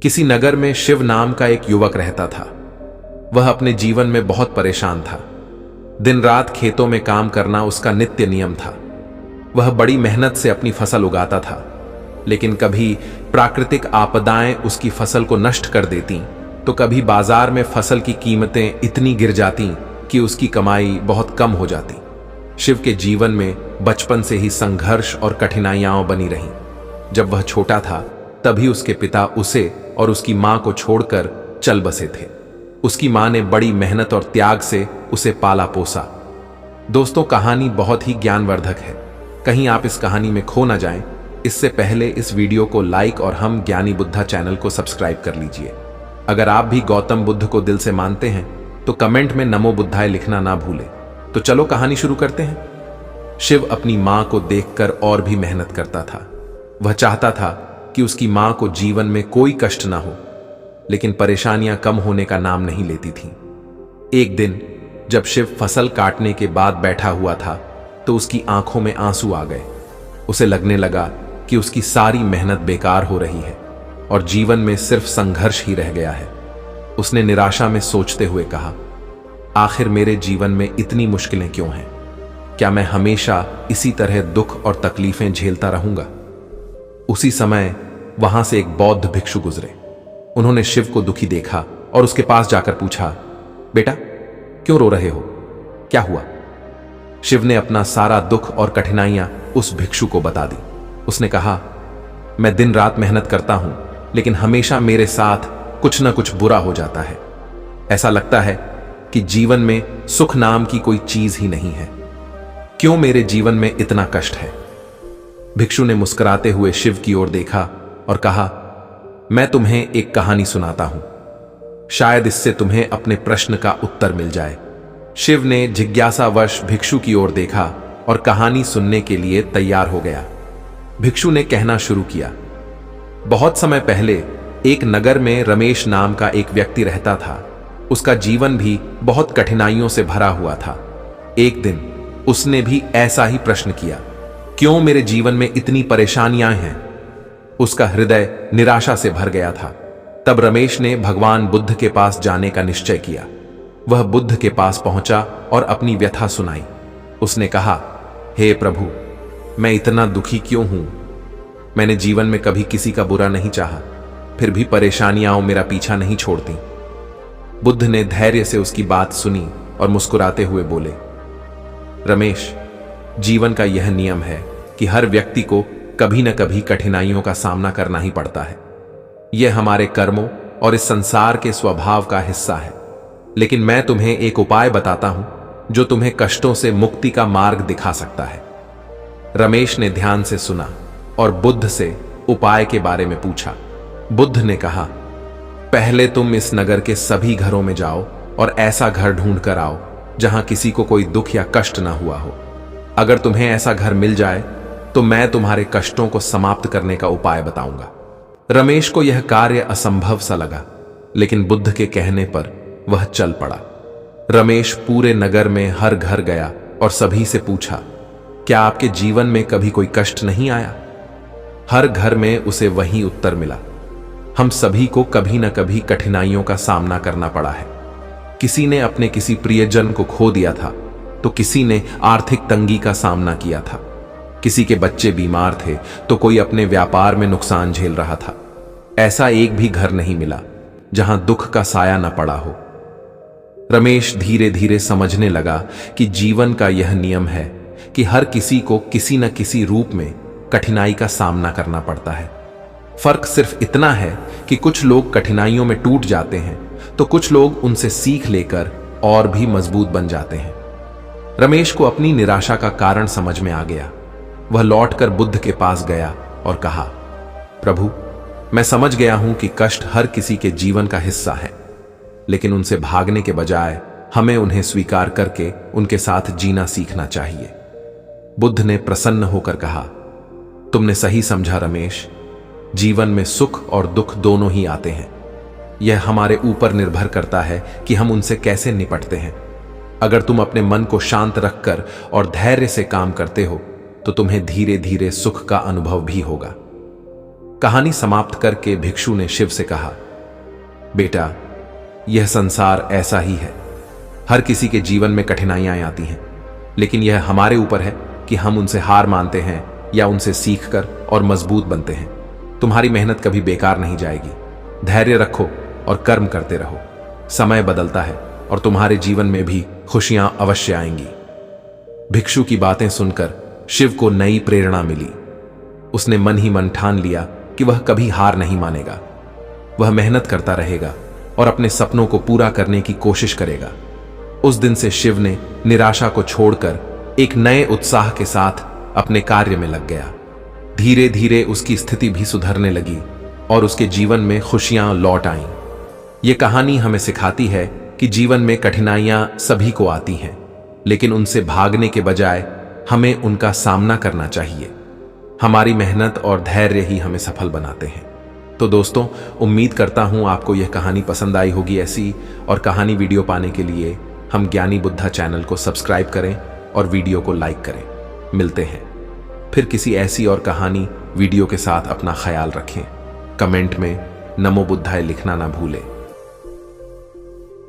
किसी नगर में शिव नाम का एक युवक रहता था। वह अपने जीवन में बहुत परेशान था। दिन रात खेतों में काम करना उसका नित्य नियम था। वह बड़ी मेहनत से अपनी फसल उगाता था, लेकिन कभी प्राकृतिक आपदाएं उसकी फसल को नष्ट कर देती, तो कभी बाजार में फसल की कीमतें इतनी गिर जाती कि उसकी कमाई बहुत कम हो जाती। शिव के जीवन में बचपन से ही संघर्ष और कठिनाइयां बनी रहीं। जब वह छोटा था तभी उसके पिता उसे और उसकी मां को छोड़कर चल बसे थे। उसकी मां ने बड़ी मेहनत और त्याग से उसे पाला पोसा। दोस्तों, कहानी बहुत ही ज्ञानवर्धक है। कहीं आप इस कहानी में खो ना जाएं, इससे पहले इस वीडियो को लाइक और हम ज्ञानी बुद्धा चैनल को सब्सक्राइब कर लीजिए। अगर आप भी गौतम बुद्ध को दिल से मानते हैं तो कमेंट में नमो बुद्धाय लिखना ना भूलें। तो चलो कहानी शुरू करते हैं। शिव अपनी मां को देखकर और भी मेहनत करता था। वह चाहता था कि उसकी मां को जीवन में कोई कष्ट ना हो, लेकिन परेशानियां कम होने का नाम नहीं लेती थीं। एक दिन जब शिव फसल काटने के बाद बैठा हुआ था तो उसकी आंखों में आंसू आ गए। उसे लगने लगा कि उसकी सारी मेहनत बेकार हो रही है और जीवन में सिर्फ संघर्ष ही रह गया है। उसने निराशा में सोचते हुए कहा, आखिर मेरे जीवन में इतनी मुश्किलें क्यों हैं? क्या मैं हमेशा इसी तरह दुख और तकलीफें झेलता रहूंगा? उसी समय वहां से एक बौद्ध भिक्षु गुजरे। उन्होंने शिव को दुखी देखा और उसके पास जाकर पूछा, बेटा, क्यों रो रहे हो? क्या हुआ? शिव ने अपना सारा दुख और कठिनाइयां उस भिक्षु को बता दी। उसने कहा, मैं दिन रात मेहनत करता हूं, लेकिन हमेशा मेरे साथ कुछ ना कुछ बुरा हो जाता है। ऐसा लगता है कि जीवन में सुख नाम की कोई चीज ही नहीं है। क्यों मेरे जीवन में इतना कष्ट है? भिक्षु ने मुस्कुराते हुए शिव की ओर देखा और कहा, मैं तुम्हें एक कहानी सुनाता हूं, शायद इससे तुम्हें अपने प्रश्न का उत्तर मिल जाए। शिव ने जिज्ञासावश भिक्षु की ओर देखा और कहानी सुनने के लिए तैयार हो गया। भिक्षु ने कहना शुरू किया, बहुत समय पहले एक नगर में रमेश नाम का एक व्यक्ति रहता था। उसका जीवन भी बहुत कठिनाइयों से भरा हुआ था। एक दिन उसने भी ऐसा ही प्रश्न किया, क्यों मेरे जीवन में इतनी परेशानियां हैं? उसका हृदय निराशा से भर गया था। तब रमेश ने भगवान बुद्ध के पास जाने का निश्चय किया। वह बुद्ध के पास पहुंचा और अपनी व्यथा सुनाई। उसने कहा, हे प्रभु, मैं इतना दुखी क्यों हूं? मैंने जीवन में कभी किसी का बुरा नहीं चाहा, फिर भी परेशानियां मेरा पीछा नहीं छोड़ती। बुद्ध ने धैर्य से उसकी बात सुनी और मुस्कुराते हुए बोले, रमेश, जीवन का यह नियम है कि हर व्यक्ति को कभी न कभी कठिनाइयों का सामना करना ही पड़ता है। यह हमारे कर्मों और इस संसार के स्वभाव का हिस्सा है। लेकिन मैं तुम्हें एक उपाय बताता हूं जो तुम्हें कष्टों से मुक्ति का मार्ग दिखा सकता है। रमेश ने ध्यान से सुना और बुद्ध से उपाय के बारे में पूछा। बुद्ध ने कहा, पहले तुम इस नगर के सभी घरों में जाओ और ऐसा घर ढूंढ कर आओ जहां किसी को कोई दुख या कष्ट ना हुआ हो। अगर तुम्हें ऐसा घर मिल जाए तो मैं तुम्हारे कष्टों को समाप्त करने का उपाय बताऊंगा। रमेश को यह कार्य असंभव सा लगा, लेकिन बुद्ध के कहने पर वह चल पड़ा। रमेश पूरे नगर में हर घर गया और सभी से पूछा, क्या आपके जीवन में कभी कोई कष्ट नहीं आया? हर घर में उसे वही उत्तर मिला, हम सभी को कभी न कभी कठिनाइयों का सामना करना पड़ा है। किसी ने अपने किसी प्रियजन को खो दिया था, तो किसी ने आर्थिक तंगी का सामना किया था। किसी के बच्चे बीमार थे तो कोई अपने व्यापार में नुकसान झेल रहा था। ऐसा एक भी घर नहीं मिला जहां दुख का साया न पड़ा हो। रमेश धीरे धीरे समझने लगा कि जीवन का यह नियम है कि हर किसी को किसी न किसी रूप में कठिनाई का सामना करना पड़ता है। फर्क सिर्फ इतना है कि कुछ लोग कठिनाइयों में टूट जाते हैं तो कुछ लोग उनसे सीख लेकर और भी मजबूत बन जाते हैं। रमेश को अपनी निराशा का कारण समझ में आ गया। वह लौटकर बुद्ध के पास गया और कहा, प्रभु, मैं समझ गया हूं कि कष्ट हर किसी के जीवन का हिस्सा है, लेकिन उनसे भागने के बजाय हमें उन्हें स्वीकार करके उनके साथ जीना सीखना चाहिए। बुद्ध ने प्रसन्न होकर कहा, तुमने सही समझा रमेश, जीवन में सुख और दुख दोनों ही आते हैं। यह हमारे ऊपर निर्भर करता है कि हम उनसे कैसे निपटते हैं। अगर तुम अपने मन को शांत रखकर और धैर्य से काम करते हो तो तुम्हें धीरे धीरे सुख का अनुभव भी होगा। कहानी समाप्त करके भिक्षु ने शिव से कहा, बेटा, यह संसार ऐसा ही है। हर किसी के जीवन में कठिनाइयां आती हैं, लेकिन यह हमारे ऊपर है कि हम उनसे हार मानते हैं या उनसे सीखकर और मजबूत बनते हैं। तुम्हारी मेहनत कभी बेकार नहीं जाएगी। धैर्य रखो और कर्म करते रहो। समय बदलता है और तुम्हारे जीवन में भी खुशियां अवश्य आएंगी। भिक्षु की बातें सुनकर शिव को नई प्रेरणा मिली। उसने मन ही मन ठान लिया कि वह कभी हार नहीं मानेगा। वह मेहनत करता रहेगा और अपने सपनों को पूरा करने की कोशिश करेगा। उस दिन से शिव ने निराशा को छोड़कर एक नए उत्साह के साथ अपने कार्य में लग गया। धीरे धीरे उसकी स्थिति भी सुधरने लगी और उसके जीवन में खुशियां लौट आईं। ये कहानी हमें सिखाती है कि जीवन में कठिनाइयां सभी को आती हैं, लेकिन उनसे भागने के बजाय हमें उनका सामना करना चाहिए। हमारी मेहनत और धैर्य ही हमें सफल बनाते हैं। तो दोस्तों, उम्मीद करता हूं आपको यह कहानी पसंद आई होगी। ऐसी और कहानी वीडियो पाने के लिए हम ज्ञानी बुद्धा चैनल को सब्सक्राइब करें और वीडियो को लाइक करें। मिलते हैं फिर किसी ऐसी और कहानी वीडियो के साथ। अपना ख्याल रखें। कमेंट में नमो बुद्धाय लिखना ना भूलें।